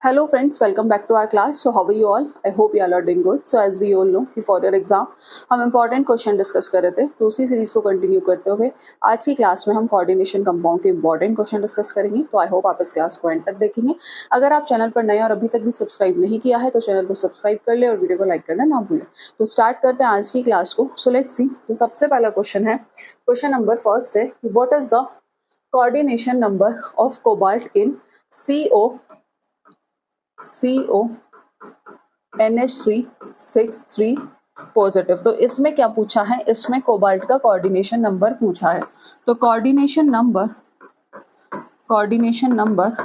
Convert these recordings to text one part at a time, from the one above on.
Hello friends, welcome back to our class. So how are you all? I hope you all are doing good. So as we all know कि for your exam हम important question discuss कर रहे थे, तो उसी series को continue करते हुए आज की क्लास में हम कोऑर्डिनेशन कंपाउंड के इंपॉर्टेंट क्वेश्चन डिस्कस करेंगे. तो आई होप आप इस क्लास को एंड तक देखेंगे. अगर आप चैनल पर नए और अभी तक भी सब्सक्राइब नहीं किया है तो चैनल को सब्सक्राइब कर ले और वीडियो को लाइक करना ना भूलें. तो स्टार्ट करते हैं आज की क्लास को. So let's see. तो सबसे पहला क्वेश्चन है, क्वेश्चन नंबर फर्स्ट है, what is the coordination number of cobalt in CO NH3 positive. तो इसमें क्या पूछा है, इसमें कोबाल्ट का कोऑर्डिनेशन नंबर पूछा है. तो coordination number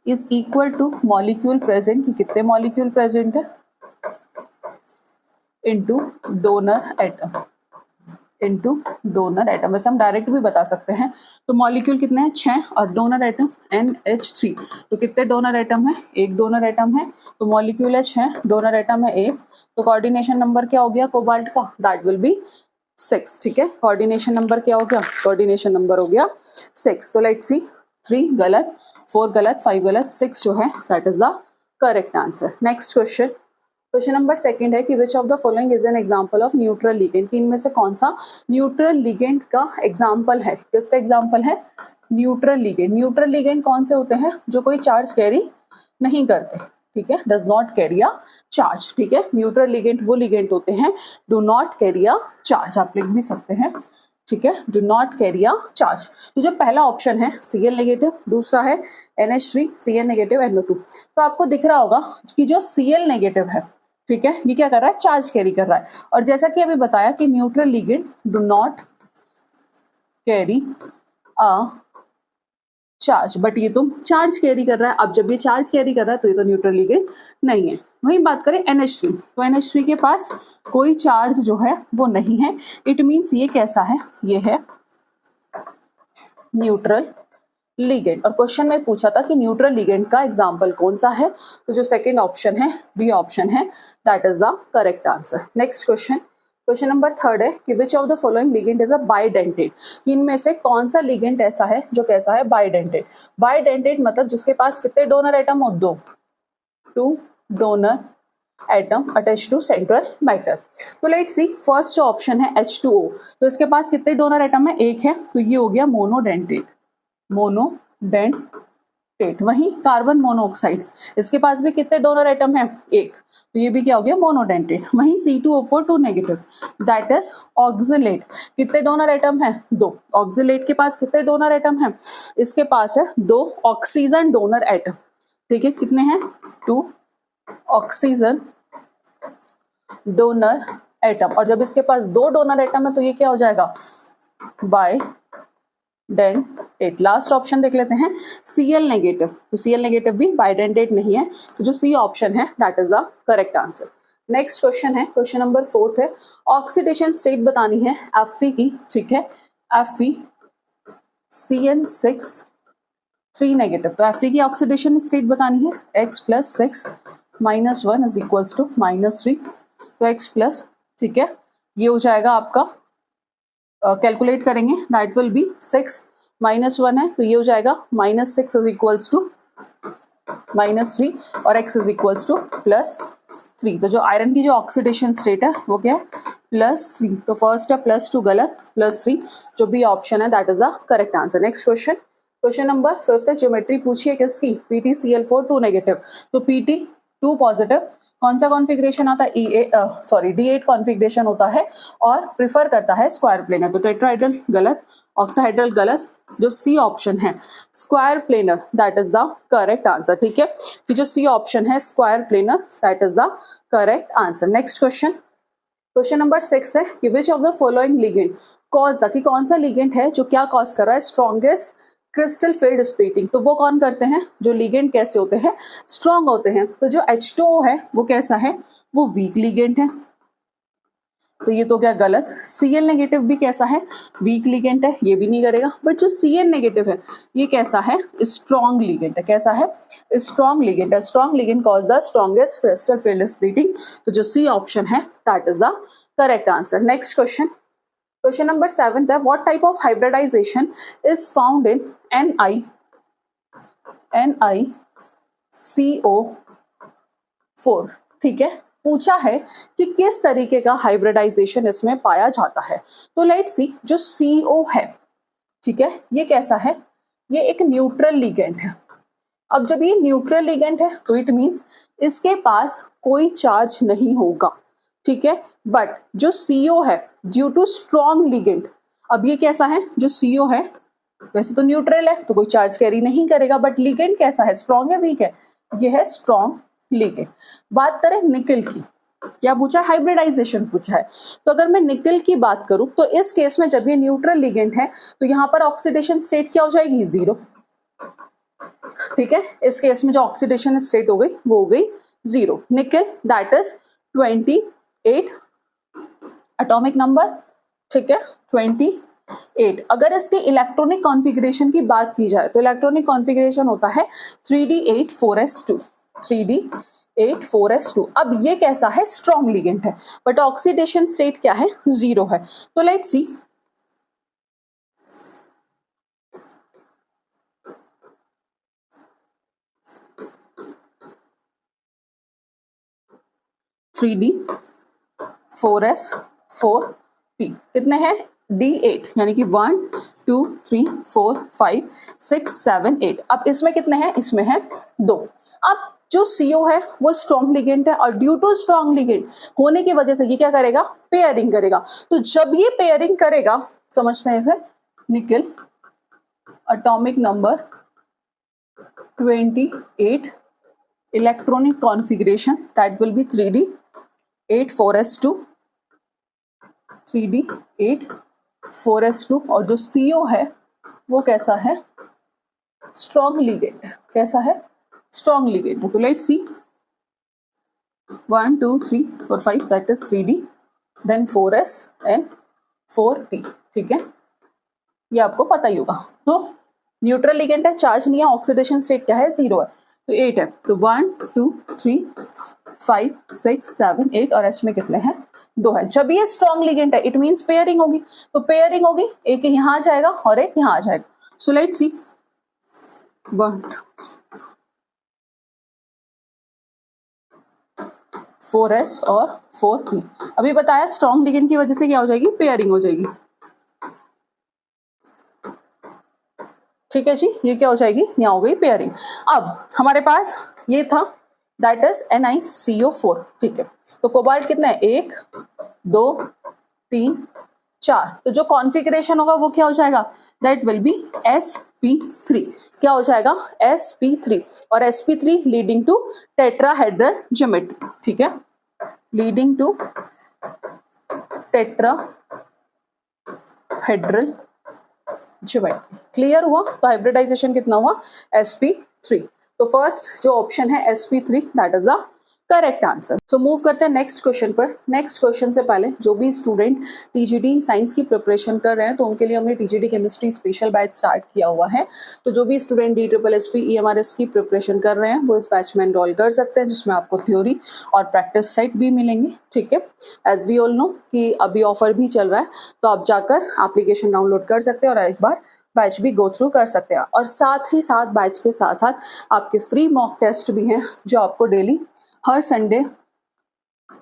is equal two molecule present, कि कितने मॉलिक्यूल प्रेजेंट है, इनटू डोनर एटम. वैसे हम डायरेक्ट भी बता सकते हैं. तो मॉलिक्यूल कितने हैं, 6, और डोनर एटम NH3. तो कितने डोनर एटम है, एक डोनर एटम है. तो मॉलिक्यूल है 6, डोनर एटम है 1. तो कोऑर्डिनेशन नंबर क्या हो गया कोबाल्ट का, दैट विल बी 6. ठीक है, कोऑर्डिनेशन नंबर क्या हो गया, कोऑर्डिनेशन नंबर हो गया 6. तो लेट्स सी, 3 गलत, 4 गलत, 5 गलत, 6 जो है that is the correct answer. Next question, question number second है कि which of the following is an example of neutral ligand, कि इनमें से कौन सा न्यूट्रल लिगेंड का एग्जांपल है. किसका एग्जांपल है, न्यूट्रल लिगेंड. न्यूट्रल लिगेंड कौन से होते हैं, जो कोई चार्ज कैरी नहीं करते. ठीक है, does not carry a charge. ठीक है, न्यूट्रल लिगेंड वो लिगेंड होते हैं do not carry a charge. आप लिख भी सकते हैं. ठीक है, do not carry a charge. तो जो पहला ऑप्शन है Cl नेगेटिव, दूसरा है NH3 Cn नेगेटिव NO2. तो आपको दिख रहा होगा कि जो Cl नेगेटिव है, ठीक है, ये क्या कर रहा है, चार्ज कैरी कर रहा है. और जैसा कि अभी बताया कि neutral ligand do not carry a charge, but ये तो चार्ज कैरी कर रहा है. अब जब ये चार्ज कैरी कर रहा है तो ये तो न्यूट्रल लिगेंड नहीं है. वही बात करें NH3, तो NH3 के पास कोई चार्ज जो है वो नहीं है. इट मीन्स ये कैसा है, ये है न्यूट्रल लिगेंड. और क्वेश्चन में पूछा था कि न्यूट्रल लिगेंड का एग्जांपल कौन सा है, तो जो सेकंड ऑप्शन है, बी ऑप्शन है, that is the correct answer. Next question, question number third है कि which of the following ligand is a bidentate, कि इनमें से कौन सा लिगेंड ऐसा है जो कैसा है, बाइडेंटेट. बाइडेंटेट मतलब जिसके पास कितने डोनर एटम हो, 2 donor atom attach to central matter. तो लेट्स सी, फर्स्ट जो ऑप्शन है H2O, तो इसके पास कितने डोनर एटम है, एक है. तो ये हो गया मोनोडेंटेट. वहीं कार्बन मोनोऑक्साइड, इसके पास भी कितने डोनर एटम है, एक. तो ये भी क्या हो गया, मोनोडेंटेट. वहीं C2O4 2 negative, that is oxalate. कितने डोनर एटम है, 2. ऑक्सिलेट के पास कितने डोनर एटम है, इसके पास है 2 ऑक्सीजन डोनर एटम. ठीक है, कितने हैं, 2 ऑक्सीजन डोनर एटम. और जब इसके पास 2 डोनर एटम है तो ये क्या हो जाएगा, बाइडेंटेट. लास्ट ऑप्शन देख लेते हैं, Cl नेगेटिव. तो Cl नेगेटिव भी बाइडेंटेट नहीं है. तो जो सी ऑप्शन है that is the correct answer. Next question है, क्वेश्चन नंबर 4 है, ऑक्सीडेशन स्टेट बतानी है Fe की. ठीक है, Fe CN6 3 नेगेटिव. तो Fe की ऑक्सीडेशन स्टेट बतानी है, x + 6 - 1 इज इक्वल्स टू -3. तो x प्लस, ठीक है, ये हो जाएगा आपका, कैलकुलेट करेंगे, दैट विल बी 6 - 1 है, तो ये हो जाएगा -6 इज इक्वल्स टू -3 और x इज इक्वल्स टू +3. तो जो आयरन की जो ऑक्सीडेशन स्टेट है वो क्या है, +3. तो फर्स्ट है +2 गलत, +3 जो भी ऑप्शन है that is the correct answer. Next question, question number 5 है, ज्योमेट्री पूछी है किसकी, PtCl4 2 नेगेटिव. तो Pt2 पॉजिटिव कौन सा कॉन्फ़िगरेशन आता है, D8 कॉन्फ़िगरेशन होता है और प्रिफर करता है स्क्वायर प्लेनर. तो टेट्राहेड्रल गलत, ऑक्टाहेड्रल गलत, जो सी ऑप्शन है square planar that is the correct answer. ठीक है, कि जो सी ऑप्शन है square planar that is the correct answer. Next question, question number 6 है कि which of the following ligand cause the, कि कौन सा लिगेंड है जो क्या कॉज कर रहा है, स्ट्रॉन्गेस्ट क्रिस्टल फील्ड स्प्लिटिंग. तो वो कौन करते हैं, जो लिगेंड कैसे होते हैं, स्ट्रॉन्ग होते हैं. तो जो H2O है वो कैसा है, वो वीक लिगेंड है. तो ये तो क्या गलत. Cl नेगेटिव भी कैसा है, वीक लिगेंड है, ये भी नहीं करेगा. बट जो Cn नेगेटिव है ये कैसा है, स्ट्रॉन्ग लिगेंड है. कैसा है, स्ट्रॉन्ग लिगेंड है. Strong ligand cause the strongest crystal field splitting. तो जो सी ऑप्शन है that is the correct answer. Next question, question number 7 है, what type of hybridization is found in Ni CO4, ठीक है। पूछा है कि किस तरीके का हाइब्रिडाइजेशन इसमें पाया जाता है। तो लेट्स सी, जो CO है, ठीक है, ये कैसा है, ये एक न्यूट्रल लिगेंड है। अब जब ये न्यूट्रल लिगेंड है तो इट मीन्स इसके पास कोई चार्ज नहीं होगा, ठीक है। बट जो CO है, ड्यू टू स्ट्रॉन्ग लिगेंड, अब ये कैसा है, जो CO है वैसे तो न्यूट्रल है तो कोई चार्ज कैरी नहीं करेगा, बट लिगेंड कैसा है, स्ट्रॉन्ग है वीक है, ये है स्ट्रॉन्ग लिगेंड। बात करें निकल की, क्या पूछा है, हाइब्रिडाइजेशन पूछा है। तो अगर मैं निकल की बात करूं तो इस केस में जब ये न्यूट्रल लिगेंड है तो यहाँ पर ऑक्सीडेशन स्टेट क्या हो जाएगी, 0, ठीक है। इस केस में जो ऑक्सीडेशन स्टेट हो गई वो हो गई 0। निकल दैट इज 28 एटॉमिक नंबर, ठीक है, 28। अगर इसके इलेक्ट्रॉनिक कॉन्फ़िगरेशन की बात की जाए तो इलेक्ट्रॉनिक कॉन्फ़िगरेशन होता है 3d8 4s2, 3d8 4s2। अब ये कैसा है, स्ट्रॉन्ग लिगेंड है, बट ऑक्सीडेशन स्टेट क्या है, 0 है। तो let's C, three D 4s4p कितने हैं, D8, यानी कि 1 2 3 4 5 6 7 8। अब इसमें कितने हैं, इसमें है 2। अब जो CO है वो स्ट्रॉन्ग लिगेंड है और ड्यू टू स्ट्रॉन्ग लिगेंड होने की वजह से ये क्या करेगा, पेयरिंग करेगा। तो जब ये पेयरिंग करेगा, समझते हैं इसे, निकल atomic number 28, electronic configuration that will B 3d8 4s2, 3d8 4s2। और जो CO है वो कैसा है, स्ट्रॉन्ग लिगेंड, कैसा है, स्ट्रॉन्ग लिगेंड। तो let's see, 1 2 3 4 5 that is 3d, then 4s and 4p, ठीक है, ये आपको पता ही होगा। तो न्यूट्रल लिगेंड है, चार्ज नहीं है, ऑक्सीडेशन स्टेट क्या है, 0 है, तो 8 है। तो 1 2 3 5 6 7 8 और एस में कितने हैं, 2 है। जब ये स्ट्रॉन्ग लिगेंड है इट मीन्स पेयरिंग होगी, तो पेयरिंग होगी, एक यहाँ आ जाएगा और एक यहाँ आ जाएगा। सो लेट्स सी, 1 4s और 4p। अभी बताया स्ट्रॉन्ग लिगेंड की वजह से क्या हो जाएगी, पेयरिंग हो जाएगी, ठीक है जी, ये क्या हो जाएगी, यहाँ हो गई पेयरिंग। अब हमारे पास ये था दैट इज NiCO4, ठीक है। तो कोबाल्ट कितना है, 1 2 3 4। तो जो कॉन्फ़िगरेशन होगा वो क्या हो जाएगा, दैट विल बी sp3, क्या हो जाएगा, sp3। और sp3 leading to tetrahedral geometry, ठीक है, leading to tetrahedral geometry. Clear हुआ। तो हाइब्रिडाइजेशन कितना हुआ, sp3। तो फर्स्ट जो ऑप्शन है sp3 that is the correct answer. So move करते हैं नेक्स्ट क्वेश्चन पर। नेक्स्ट क्वेश्चन से पहले जो भी स्टूडेंट टीजीटी साइंस की प्रिपरेशन कर रहे हैं तो उनके लिए हमने TGT chemistry special batch start किया हुआ है। तो जो भी स्टूडेंट DSSP EMRS की प्रिपरेशन कर रहे हैं वो इस बैच में एनरोल कर सकते हैं, जिसमें आपको थ्योरी और प्रैक्टिस सेट भी मिलेंगे, ठीक है। एज वी ऑल नो कि अभी ऑफर भी चल रहा है, तो आप जाकर एप्लीकेशन डाउनलोड कर सकते हैं और एक बार बैच भी गो थ्रू कर सकते हैं। और साथ ही साथ बैच के साथ साथ आपके फ्री मॉक टेस्ट भी हैं, जो आपको डेली हर संडे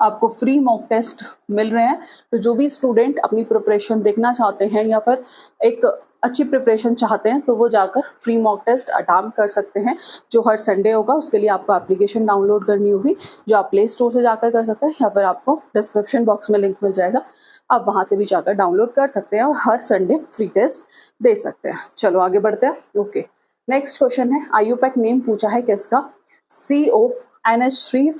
आपको फ्री मॉक टेस्ट मिल रहे हैं। तो जो भी स्टूडेंट अपनी प्रिपरेशन देखना चाहते हैं या फिर एक अच्छी प्रिपरेशन चाहते हैं तो वो जाकर फ्री मॉक टेस्ट अटेम्प्ट कर सकते हैं, जो हर संडे होगा। उसके लिए आपको एप्लीकेशन डाउनलोड करनी होगी, जो आप प्ले स्टोर से जाकर कर सकते हैं या फिर आपको डिस्क्रिप्शन बॉक्स में लिंक मिल जाएगा, आप वहाँ से भी जाकर डाउनलोड कर सकते हैं और हर संडे फ्री टेस्ट दे सकते हैं। चलो आगे बढ़ते हैं। ओके, नेक्स्ट क्वेश्चन है, IUPAC नेम पूछा है किसका, CONH3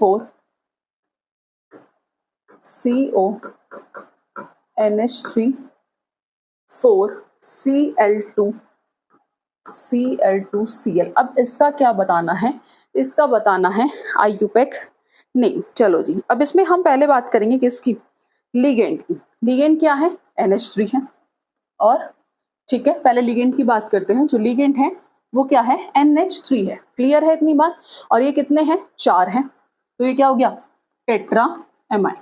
Cl2Cl. अब इसका क्या बताना है, इसका बताना है IUPAC नेम। चलो जी, अब इसमें हम पहले बात करेंगे किसकी, लिगेंड की। लिगेंड क्या है, NH3 है, और ठीक है पहले लिगेंड की बात करते हैं। जो लिगेंड है वो क्या है, NH3 है। क्लियर है इतनी बात। और ये कितने हैं, 4 हैं। तो ये क्या हो गया, टेट्राएमाइन,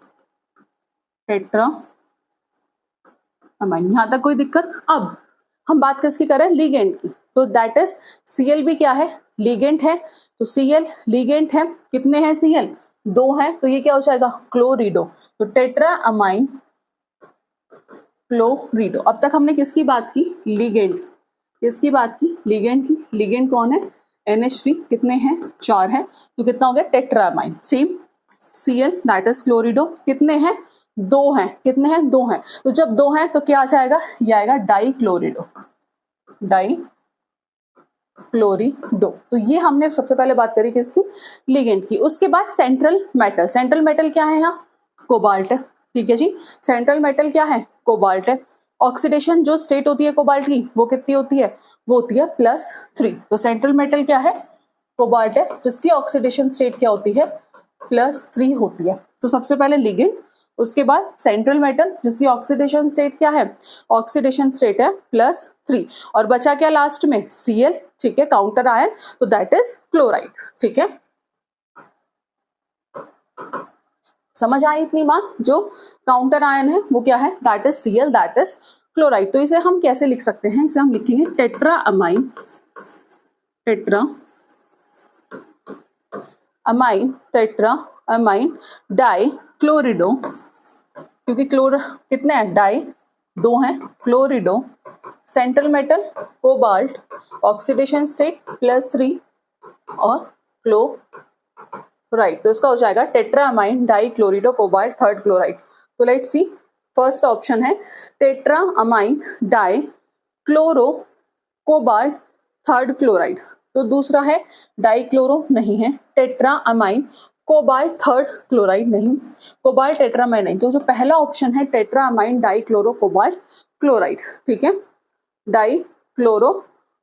टेट्राएमाइन। यहाँ तक कोई दिक्कत। अब हम बात किसकी कर रहे हैं, लिगेंड की। तो दैट इज Cl भी क्या है, लिगेंड है। तो Cl लिगेंड है, कितने हैं Cl? 2 हैं, तो ये क्या हो जाएगा? क्लोरिडो। तो टेट्रा अमाइन क्लोरिडो। अब तक हमने किसकी बात की? लिगेंड। किसकी बात की? लिगेंड की। लिगेंड कौन है? NH3। कितने हैं? 4 हैं, तो कितना हो गया? Tetra amine. Same Cl that is chlorido. कितने हैं? 2 हैं। कितने हैं? 2 हैं। तो जब 2 हैं तो क्या आ जाएगा? ये आएगा डाई क्लोरिडो। डाई क्लोरिडो। तो ये हमने सबसे पहले बात करी किसकी? लिगेंड की। उसके बाद सेंट्रल मेटल। सेंट्रल मेटल क्या है यहाँ? कोबाल्ट। ठीक है जी, सेंट्रल मेटल क्या है? कोबाल्ट है। ऑक्सीडेशन जो स्टेट होती है कोबाल्ट की, वो कितनी होती है? वो होती है +3। तो सेंट्रल मेटल क्या है? कोबाल्ट है, जिसकी ऑक्सीडेशन स्टेट क्या होती है? +3 होती है। तो सबसे पहले लिगेंड, उसके बाद सेंट्रल मेटल जिसकी ऑक्सीडेशन स्टेट क्या है? ऑक्सीडेशन स्टेट है +3। और बचा क्या लास्ट में? Cl। ठीक है, काउंटर आयन, तो दैट इज क्लोराइड। ठीक है, समझ आई इतनी बात? जो काउंटर आयन है वो क्या है? That is Cl, that is chloride. तो इसे हम कैसे लिख सकते हैं? इसे हम लिखेंगे tetra amine, tetra amine, tetra amine di chlorido, क्योंकि क्लोर कितने हैं? डाई 2 हैं, chlorido. Central metal cobalt, oxidation state +3 और क्लोराइड। तो इसका हो जाएगा tetra amine di chlorido cobalt third chloride. तो लेट्स सी, फर्स्ट ऑप्शन है tetra amine di chloro cobalt third chloride. तो दूसरा है डाई क्लोरो, नहीं है। Tetra amine cobalt third chloride, नहीं। कोबाल्ट टेट्रामाइन नहीं। तो जो पहला ऑप्शन है tetra amine di chloro cobalt chloride. ठीक है, डाई क्लोरो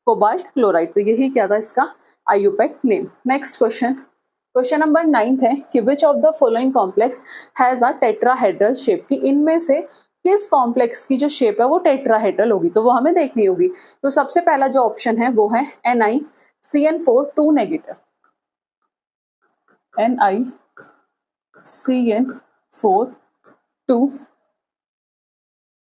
कोबाल्ट क्लोराइड। तो यही क्या था इसका IUPAC name. Next question, question number 9 है कि which of the following complex has a tetrahedral shape, कि इनमें से किस कॉम्प्लेक्स की जो शेप है वो टेट्राहेड्रल होगी, तो वो हमें देखनी होगी। तो सबसे पहला जो ऑप्शन है वो है NiCN4 2 negative, NiCN4 2,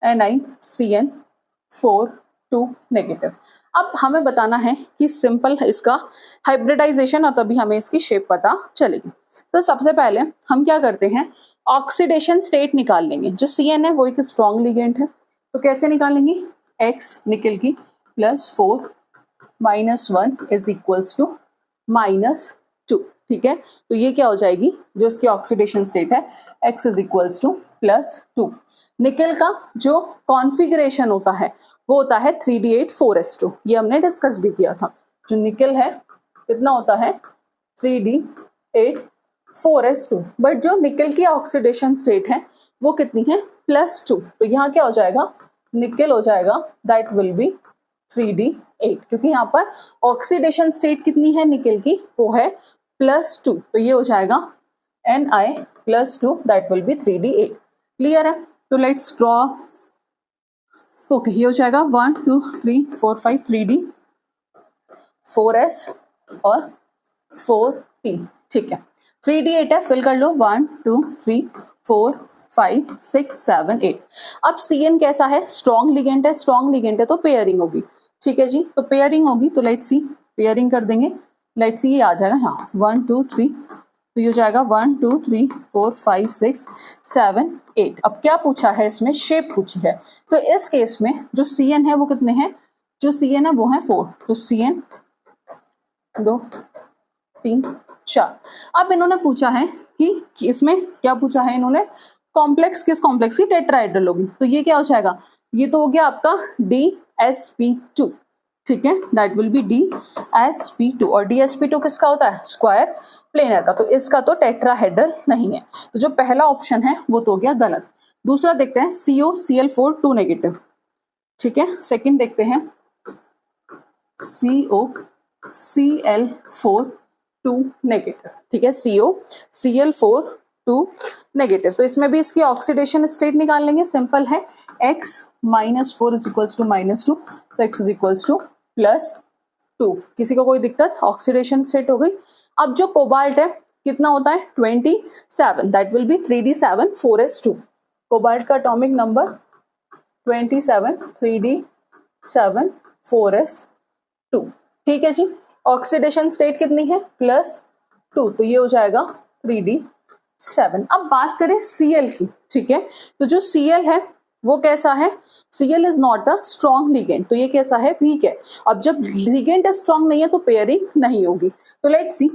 NiCN4 2 negative. अब हमें बताना है कि सिंपल इसका हाइब्रिडाइजेशन, और तभी हमें इसकी शेप पता चलेगी। तो सबसे पहले हम क्या करते हैं? ऑक्सीडेशन स्टेट निकाल लेंगे। जो Cn है वो एक स्ट्रॉन्ग लिगेंड है, तो कैसे निकालेंगे? X निकल की +4 -1 इज इक्वल्स टू -2। ठीक है, तो ये क्या हो जाएगी? जो इसकी ऑक्सीडेशन स्टेट है X इज इक्वल्स टू +2। निकल का जो कॉन्फ़िगरेशन होता है वो होता है 3D8 4s2। ये हमने डिस्कस भी किया था। जो निकल है कितना होता है? 3D8 4s2। बट जो निकल की ऑक्सीडेशन स्टेट है वो कितनी है? +2। तो यहाँ क्या हो जाएगा? निकल हो जाएगा दैट विल बी 3D8, क्योंकि यहाँ पर ऑक्सीडेशन स्टेट कितनी है निकल की? वो है +2। तो ये हो जाएगा Ni+2 that will B 3D8। Clear है? तो लेट्स ड्रॉ। ओके, ये हो जाएगा 1 2 3 4 5 3D4s और 4T। ठीक है, 3D8 है, फिल कर लो 1 2 3 4 5 6 7 8। अब Cn कैसा है? स्ट्रॉन्ग लिगेंड है। स्ट्रॉन्ग लिगेंड है तो पेयरिंग होगी। ठीक है जी, तो पेयरिंग होगी, तो लेट्स सी, पेयरिंग कर देंगे। लेट्स सी, ये आ जाएगा यहाँ 1 2 3, तो ये हो जाएगा 1 2 3 4 5 6 7 8। अब क्या पूछा है इसमें? शेप पूछी है। तो इस केस में जो Cn है वो कितने हैं? जो Cn है वो है 4। तो Cn 2 3 4। अब इन्होंने पूछा है कि इसमें क्या पूछा है इन्होंने? कॉम्प्लेक्स किस कॉम्प्लेक्स की टेट्राहेड्रल होगी। तो ये क्या हो जाएगा? ये तो हो गया आपका DsP2। ठीक है, दैट विल बी DsP2। और DsP2 किसका होता है? स्क्वायर प्लेनर का। तो इसका तो टेट्राहेड्रल नहीं है। तो जो पहला ऑप्शन है वो तो हो गया गलत। दूसरा देखते हैं COCl4 2 नेगेटिव। ठीक है, सेकंड देखते हैं COCl4 2 नेगेटिव। ठीक है, COCl4 2 नेगेटिव। तो इसमें भी इसकी ऑक्सीडेशन स्टेट निकाल लेंगे। सिंपल है, X -4 इज इक्वल्स टू -2, तो X इज इक्वल्स टू +2। किसी को कोई दिक्कत? ऑक्सीडेशन स्टेट हो गई। अब जो कोबाल्ट है कितना होता है? 27, that will B 3D7 4s2। Cobalt का एटॉमिक नंबर 27, 3D7 4s2। ठीक है जी। ऑक्सीडेशन स्टेट कितनी है +2, तो ये हो जाएगा 3d7। अब बात करें Cl की, ठीक है, तो जो Cl है वो कैसा है, Cl is not a strong ligand, तो ये कैसा है, वीक है। अब जब लिगेंड स्ट्रॉन्ग नहीं है तो पेयरिंग नहीं होगी। तो let's C,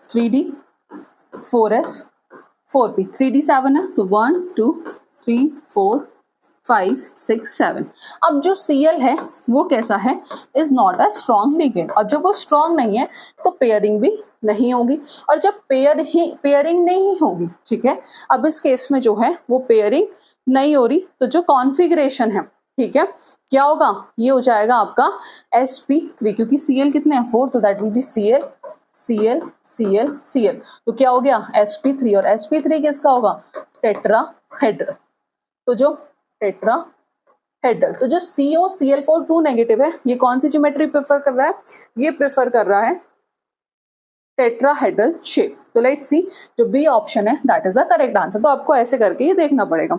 three D 4s 4p 3d7 है, तो 1 2 3 4 5 6 7। अब जो Cl है वो कैसा है, is not a strong ligand. अब जब वो स्ट्रॉन्ग नहीं है तो पेयरिंग भी नहीं होगी, और जब पेयरिंग नहीं होगी, ठीक है, अब इस केस में जो है वो पेयरिंग नहीं हो रही, तो जो कॉन्फ़िगरेशन है, ठीक है, क्या होगा, ये हो जाएगा आपका sp3, क्योंकि Cl कितने हैं 4, तो that will B Cl Cl Cl Cl, तो क्या हो गया sp3, और sp3 किसका होगा, टेट्राहेड्रल। तो जो टेट्राहेड्रल, तो जो COCl4 2 नेगेटिव है, ये कौन सी ज्योमेट्री प्रेफर कर रहा है, ये प्रेफर कर रहा है टेट्राहेड्रल शेप। तो लेट्स सी, जो बी ऑप्शन है that is the correct answer. तो आपको ऐसे करके ये देखना पड़ेगा,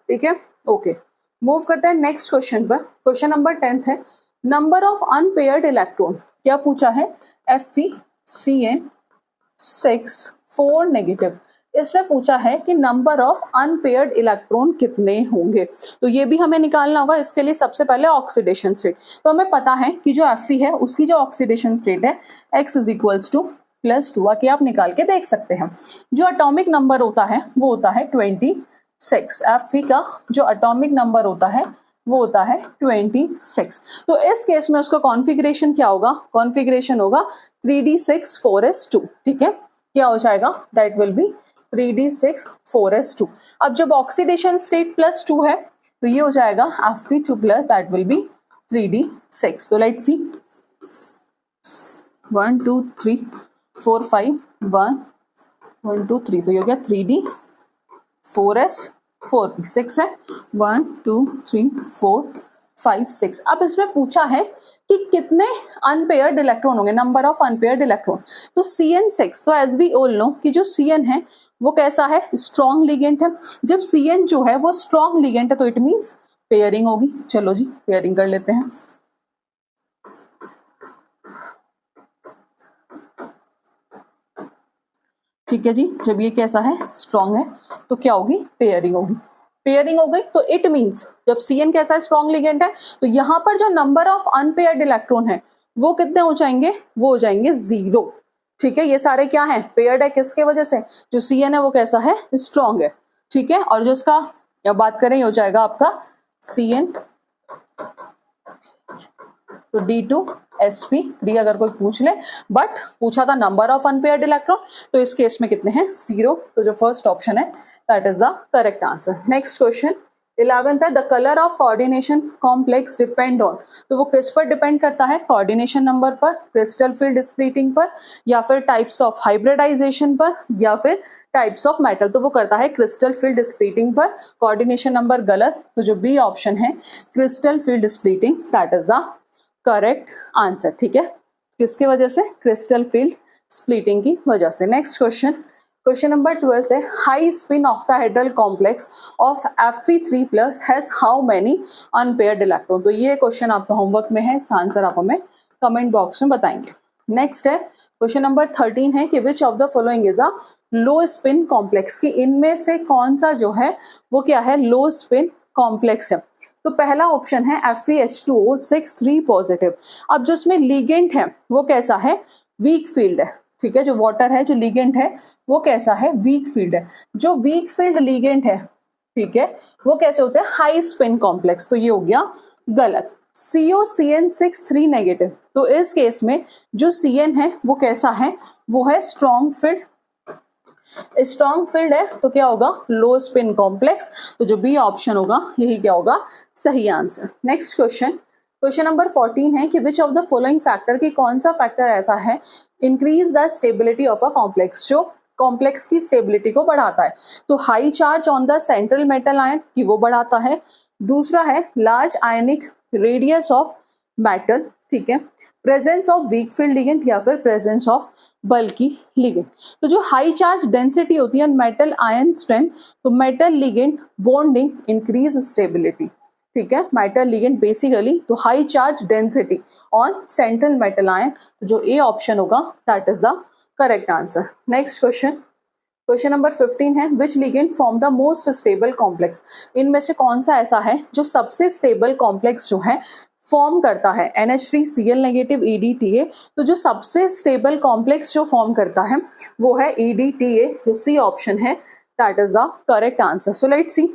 ठीक है, ओके। मूव करते हैं नेक्स्ट क्वेश्चन पर। क्वेश्चन नंबर 10 है, नंबर ऑफ अनपेयर्ड इलेक्ट्रॉन, क्या पूछा है, FeCN6 4 नेगेटिव। इसमें पूछा है कि नंबर ऑफ अनपेयर्ड इलेक्ट्रॉन कितने होंगे, तो ये भी हमें निकालना होगा। इसके लिए सबसे पहले ऑक्सीडेशन स्टेट, तो हमें पता है कि जो Fe है उसकी जो ऑक्सीडेशन स्टेट है x इज इक्वल्स टू +2, बाकी आप निकाल के देख सकते हैं। जो एटॉमिक नंबर होता है वो होता है 26। Fe का जो एटॉमिक नंबर होता है वो होता है 26। तो इस केस में उसका कॉन्फ़िगरेशन क्या होगा, कॉन्फ़िगरेशन होगा 3d6 4s2, ठीक है, क्या हो जाएगा, that will B 3d6 4s2। अब जब ऑक्सीडेशन स्टेट +2 है तो ये हो जाएगा Fe2 plus that will B 3d6। तो लेट्स सी, 1 2 3 4 5 1 1 2 3, तो ये हो गया 3d 4s 4p 6 है, 1 2 3 4 5 6। अब इसमें पूछा है कि कितने अनपेयर्ड इलेक्ट्रॉन होंगे, नंबर ऑफ अनपेयर्ड इलेक्ट्रॉन। तो Cn6, तो एज वी ऑल नो कि जो Cn है वो कैसा है, स्ट्रॉन्ग लिगेंड है। जब Cn जो है वो स्ट्रॉन्ग लिगेंड है तो इट मींस पेयरिंग होगी। चलो जी पेयरिंग कर लेते हैं। ठीक है जी, जब ये कैसा है, स्ट्रॉन्ग है, तो क्या होगी, पेयरिंग होगी। पेयरिंग हो गई तो इट मींस जब Cn कैसा है, स्ट्रॉन्ग लिगेंड है, तो यहाँ पर जो नंबर ऑफ अनपेयर्ड इलेक्ट्रॉन है वो कितने हो जाएंगे, वो हो जाएंगे 0। ठीक है, ये सारे क्या है, पेयर्ड है, किसके वजह से, जो Cn है वो कैसा है, स्ट्रॉन्ग है, ठीक है। और जो इसका बात करें, हो जाएगा आपका Cn, तो D2sp3 अगर कोई पूछ ले, बट पूछा था नंबर ऑफ अनपेयर्ड इलेक्ट्रॉन, तो इस केस में कितने हैं, 0। तो जो फर्स्ट ऑप्शन है that is the correct answer. Next question 11th है, the colour of coordination complex depend on, तो वो किस पर डिपेंड करता है, कोऑर्डिनेशन नंबर पर, क्रिस्टल फील्ड स्प्लिटिंग पर, या फिर टाइप्स ऑफ हाइब्रिडाइजेशन पर, या फिर टाइप्स ऑफ मेटल। तो वो करता है क्रिस्टल फील्ड स्प्लिटिंग पर। कोऑर्डिनेशन नंबर गलत, तो जो बी ऑप्शन है crystal field splitting that is the correct answer. ठीक है, किसके वजह से, क्रिस्टल फील्ड स्प्लिटिंग की वजह से। नेक्स्ट क्वेश्चन, क्वेश्चन नंबर 12 है, high spin octahedral complex of Fe3 plus has how many unpaired electron. तो ये क्वेश्चन आपका होमवर्क में है, इसका आंसर आप हमें कमेंट बॉक्स में बताएंगे। नेक्स्ट है क्वेश्चन नंबर 13 है कि which of the following is a low spin complex, की इनमें से कौन सा जो है वो क्या है, लो स्पिन कॉम्प्लेक्स है। तो पहला ऑप्शन है FeH2O 6 3 पॉजिटिव। अब जो इसमें लिगेंड है वो कैसा है, वीक फील्ड है। ठीक है, जो वाटर है, जो लिगेंड है वो कैसा है, वीक फील्ड है। जो वीक फील्ड लिगेंड है, ठीक है, वो कैसे होते हैं, हाई स्पिन कॉम्प्लेक्स। तो ये हो गया गलत। COCN6 3 नेगेटिव, तो इस केस में जो Cn है वो कैसा है, वो है स्ट्रॉन्ग फील्ड। स्ट्रॉन्ग फील्ड है तो क्या होगा, लो स्पिन कॉम्प्लेक्स। तो जो बी ऑप्शन होगा यही क्या होगा, सही answer. Next question, question number 14 है कि which of the following factor, की कौन सा फैक्टर ऐसा है increase the stability of a complex, जो कॉम्प्लेक्स की स्टेबिलिटी को बढ़ाता है। तो high charge on the central metal ion की वो बढ़ाता है। दूसरा है large ionic radius of metal, ठीक है, presence of weak field ligand या फिर प्रेजेंस ऑफ बल्की लिगेंड। तो जो हाई चार्ज डेंसिटी होती है मेटल आयन स्ट्रेंथ, तो metal ligand bonding increase stability, ठीक है, मेटल लिगेंड बेसिकली तो high charge density on central metal ion, तो जो ए ऑप्शन होगा that is the correct answer. Next question, question number 15 है, which ligand form the most stable complex. इनमें से कौन सा ऐसा है जो सबसे स्टेबल कॉम्प्लेक्स जो है फॉर्म करता है, NH3Cl नेगेटिव EDTA। तो जो सबसे स्टेबल कॉम्प्लेक्स जो फॉर्म करता है वो है EDTA, जो सी ऑप्शन है that is the correct answer. So let's see,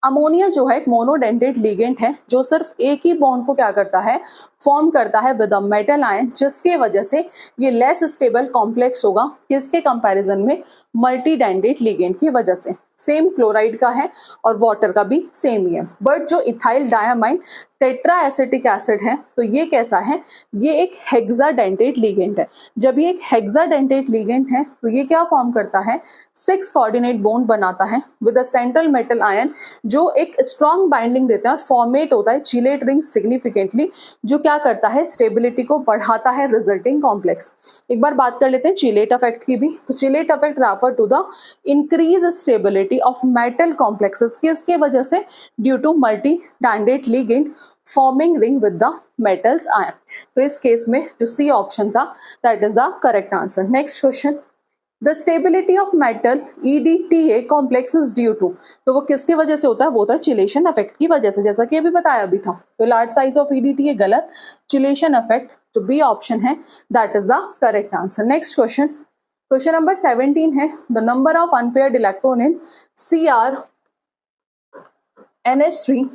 ammonia जो है एक मोनोडेंटेट लिगेंड है जो सिर्फ एक ही बॉन्ड को क्या करता है, फॉर्म करता है विद अ मेटल आयन, जिसके वजह से ये लेस स्टेबल कॉम्प्लेक्स होगा किसके कंपैरिजन में, मल्टी डेंटेट लिगेंड की वजह से। सेम क्लोराइड का है और वाटर का भी सेम ही है, बट जो ethyl diamine tetra acetic acid है तो ये कैसा है, ये एक हेक्साडेंटेट लिगेंड है। जब ये एक हेक्साडेंटेट लिगेंड है तो ये क्या फॉर्म करता है, 6 कोऑर्डिनेट बॉन्ड बनाता है with a central metal ion, जो एक स्ट्रॉन्ग बाइंडिंग देता है और फॉर्मेट होता है चिलेट रिंग सिग्निफिकेंटली, जो क्या करता है, स्टेबिलिटी को बढ़ाता है रिजल्टिंग कॉम्प्लेक्स। एक बार बात कर लेते हैं चिलेट इफेक्ट की भी। तो chelate effect refer to the increase stability of metal complexes, किसके वजह से, due to multi dentate ligand forming ring with the metals ion. तो इस केस में जो सी ऑप्शन था that is the correct answer. Next question, the stability of metal EDTA complex is due to, तो वो किसकी वजह से होता है, वो होता है चिलेशन इफेक्ट की वजह से, जैसा कि अभी बताया भी था। तो लार्ज साइज ऑफ EDTA गलत, चिलेशन इफेक्ट जो बी ऑप्शन है that is the correct answer. Next question, question number 17 है, the number of unpaired electron in Cr NH3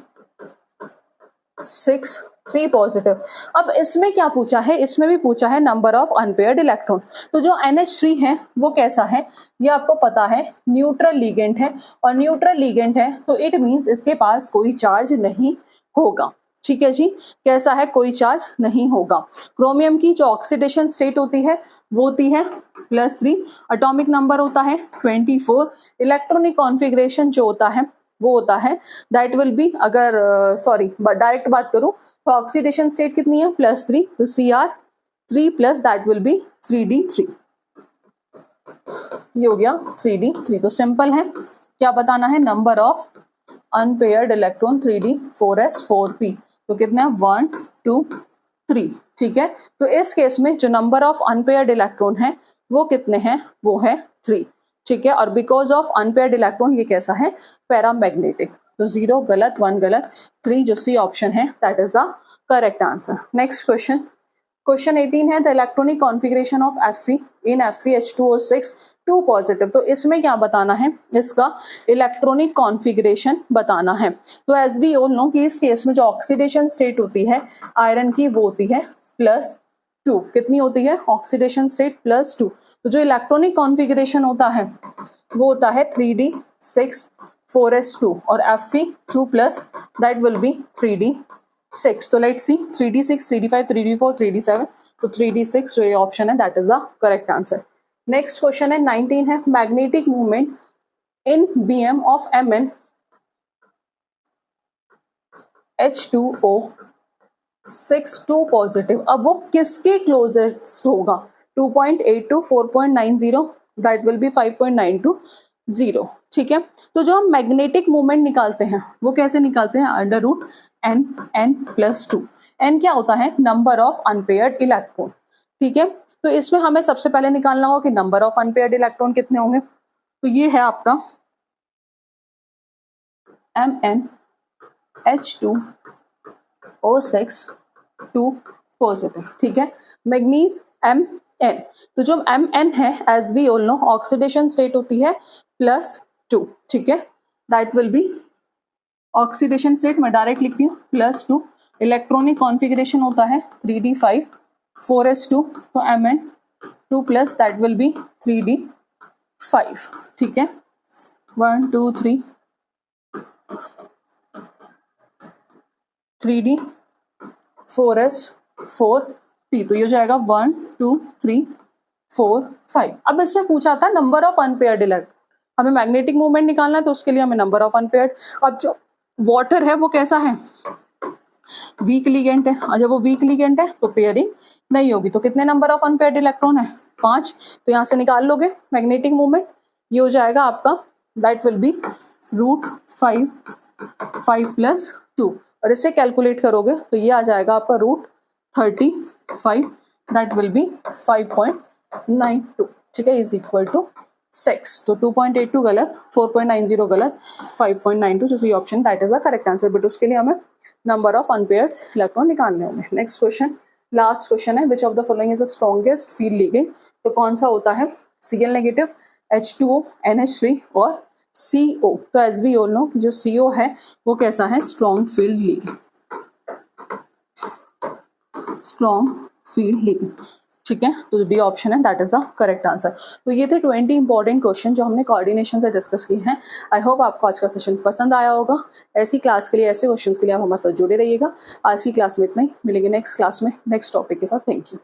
6 3 positive. अब इसमें क्या पूछा है, इसमें भी पूछा है नंबर ऑफ अनपेयर्ड इलेक्ट्रॉन। तो जो NH3 है वो कैसा है, ये आपको पता है न्यूट्रल लिगेंड है, और न्यूट्रल लिगेंड है तो इट मींस इसके पास कोई चार्ज नहीं होगा, ठीक है जी, कैसा है, कोई चार्ज नहीं होगा। क्रोमियम की जो ऑक्सीडेशन स्टेट होती है वो होती है +3, एटॉमिक नंबर होता है 24, इलेक्ट्रॉनिक कॉन्फ़िगरेशन जो होता है वो होता है दैट विल बी, अगर सॉरी डायरेक्ट बात करूं तो ऑक्सीडेशन स्टेट कितनी है, +3, तो Cr3 plus that will B 3d3, ये हो गया 3d3। तो सिंपल है, क्या बताना है, number of unpaired electron 3d 4s 4p, तो कितने हैं 1 2 3, ठीक है। तो इस केस में जो नंबर ऑफ अनपेयर्ड इलेक्ट्रॉन है वो कितने हैं, वो है 3, ठीक है। और बिकॉज ऑफ अनपेयर्ड इलेक्ट्रॉन ये कैसा है, पैरामैग्नेटिक, तो 0 गलत, 1 गलत, 3 जो सी ऑप्शन है that is the correct answer. Next question, question 18 है, the electronic configuration of Fe in FeH2O6 2 positive. तो इसमें क्या बताना है, इसका इलेक्ट्रॉनिक कॉन्फ़िगरेशन बताना है। तो एज वी ऑल नो कि इस केस में जो ऑक्सीडेशन स्टेट होती है आयरन की वो होती है +2, कितनी होती है, ऑक्सीडेशन स्टेट +2। तो जो इलेक्ट्रॉनिक कॉन्फ़िगरेशन होता है वो होता है 3d6 4s2 और Fe2 plus that will B 3d6। तो let's C 3d6 3d5 3d4 3d7, तो 3d6 जो ये ऑप्शन है that is the correct answer. Next question है 19 है, magnetic movement in Bm of Mn H2O6 2 positive. अब वो किसके क्लोजेस्ट होगा, 2.82 4.90 दैट विल बी 5.920, ठीक है। तो जो हम मैग्नेटिक मूवमेंट निकालते हैं वो कैसे निकालते हैं, √n+2। n क्या होता है, नंबर ऑफ अनपेयर्ड इलेक्ट्रॉन, ठीक है। तो इसमें हमें सबसे पहले निकालना होगा कि नंबर ऑफ अनपेयर्ड इलेक्ट्रॉन कितने होंगे। तो ये है आपका MnH2O6 2 पॉजिटिव, ठीक है। मैग्नीज Mn, तो जो Mn है as we all know oxidation state होती है +2, ठीक है, that will be oxidation state, मैं डायरेक्ट लिखती हूँ +2। इलेक्ट्रॉनिक कॉन्फ़िगरेशन होता है 3d5 4s2, तो Mn2 plus that will B 3d5, ठीक है, 1 2 3 3d 4s4p, तो ये जाएगा 1 2 3 4 5। अब इसमें पूछा था नंबर ऑफ अनपेयर्ड इलेक्ट्रॉन, हमें मैग्नेटिक मूवमेंट निकालना है तो उसके लिए हमें नंबर ऑफ अनपेयर्ड। अब जो वाटर है वो कैसा है, वीक लिगेंड है, और जब वो वीक लिगेंड है तो पेयरिंग नहीं होगी। तो कितने नंबर ऑफ अनपेयर्ड इलेक्ट्रॉन है? 5। तो यहाँ से निकाल लोगे मैग्नेटिक मोमेंट, ये हो जाएगा आपका, दैट विल बी √5 5 + 2, और इसे कैलकुलेट करोगे तो ये आ जाएगा आपका √35, दैट विल बी 5.92, ठीक है, इज इक्वल टू 6। तो 2.82 गलत, 4.90 गलत, 5.92 जो सही option, that is the correct answer. But उसके लिए हमें नंबर ऑफ अनपेयर्ड इलेक्ट्रॉन निकालने होंगे। नेक्स्ट क्वेश्चन, लास्ट क्वेश्चन है, which of the following is the strongest field ligand? तो कौन सा होता है? Cl नेगेटिव, H2O, NH3 और CO। तो एज वी ऑल नो जो CO है वो कैसा है? Strong field ligand, strong field ligand, ठीक है। तो जो डी ऑप्शन है that is the correct answer. तो ये थे 20 इंपॉर्टेंट क्वेश्चन जो हमने कोऑर्डिनेशन से डिस्कस किए हैं। आई होप आपको आज का सेशन पसंद आया होगा। ऐसी क्लास के लिए, ऐसे क्वेश्चन के लिए आप हमारे साथ जुड़े रहिएगा। आज की क्लास में इतना ही, मिलेंगे नेक्स्ट क्लास में नेक्स्ट टॉपिक के साथ। Thank you.